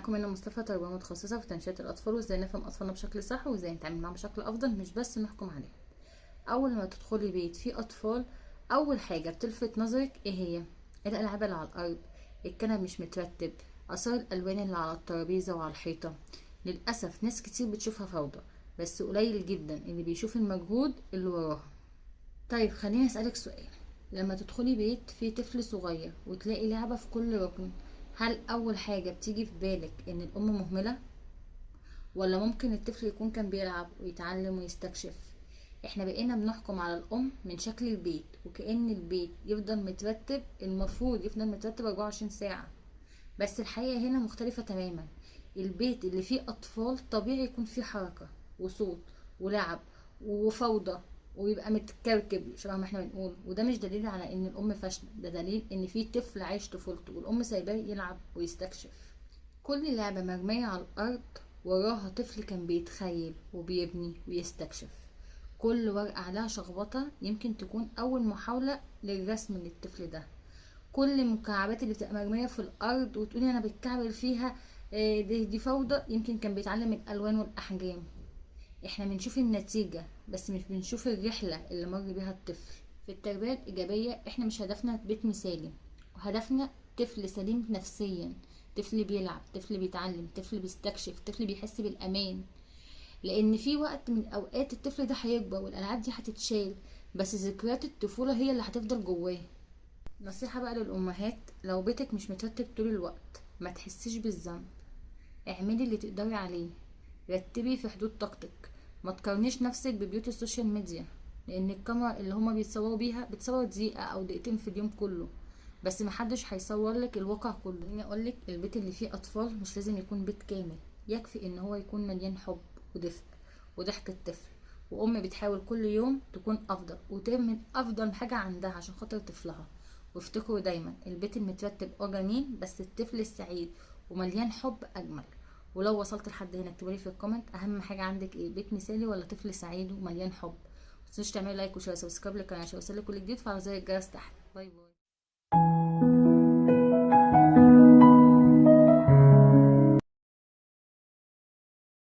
معاكم انا مصطفى، تربيه متخصصه في تنشئه الاطفال وازاي نفهم اطفالنا بشكل صح وازاي نتعامل معاهم بشكل افضل، مش بس نحكم عليهم. اول ما تدخلي بيت فيه اطفال، اول حاجه بتلفت نظرك ايه هي؟ الالعاب اللي على الارض، الكنب مش مترتب، اثار الالوان اللي على الترابيزه وعلى الحيطه. للاسف ناس كتير بتشوفها فوضى، بس قليل جدا اللي بيشوف المجهود اللي وراها. طيب خليني اسالك سؤال، لما تدخلي بيت فيه طفل صغير وتلاقي لعبه في كل ركن، هل اول حاجه بتيجي في بالك ان الام مهمله، ولا ممكن الطفل يكون كان بيلعب ويتعلم ويستكشف؟ احنا بقينا بنحكم على الام من شكل البيت، وكأن البيت يفضل مترتب، المفروض يفضل مترتب 24 ساعة. بس الحقيقة هنا مختلفة تماما. البيت اللي فيه اطفال طبيعي يكون فيه حركة وصوت ولعب وفوضى، ويبقى متكركب شبه ما احنا بنقول، وده مش دليل على ان الام فاشلة، ده دليل ان في طفل عايش طفولته والام سايباه يلعب ويستكشف. كل لعبة مرمية على الأرض وراها طفل كان بيتخيل وبيبني ويستكشف. كل ورقة عليها شخبطة يمكن تكون أول محاولة للرسم للطفل ده. كل المكعبات اللي بتبقى مرمية في الأرض وتقولي أنا بتكعبل فيها، دي فوضى، يمكن كان بيتعلم الألوان والأحجام. احنا بنشوف النتيجة بس مش بنشوف الرحلة اللي مر بيها الطفل. في التربية الإيجابية احنا مش هدفنا بيت مثالي، وهدفنا طفل سليم نفسيا، طفل بيلعب، طفل بيتعلم، طفل بيستكشف، طفل بيحس بالأمان. لأن في وقت من أوقات الطفل ده هيكبر والألعاب دي هتتشال، بس ذكريات الطفولة هي اللي هتفضل جواه. نصيحة بقى للأمهات، لو بيتك مش مترتب طول الوقت ما تحسيش بالذنب، اعملي اللي تقدري عليه، رتبي في حدود طاقتك. ما تقارنيش نفسك ببيوت السوشيال ميديا، لان الكاميرا اللي هما بيتصوروا بيها بتصور دقيقة او دقيقتين في اليوم كله، بس محدش هيصور لك الواقع كله. خليني اقولك، البيت اللي فيه اطفال مش لازم يكون بيت كامل، يكفي ان هو يكون مليان حب ودفء وضحك الطفل، وام بتحاول كل يوم تكون افضل وتعمل افضل حاجة عندها عشان خاطر طفلها. وافتكروا دايما، البيت المترتب جميل، بس الطفل السعيد ومليان حب اجمل. ولو وصلت لحد هنا اكتبولي في الكومنت اهم حاجه عندك ايه، بيت مثالي ولا طفل سعيد ومليان حب. متنسوش تعملوا لايك وشير وسبسكرايب للقناه عشان يوصلك كل جديد، وفعلوا زر الجرس تحت. باي باي.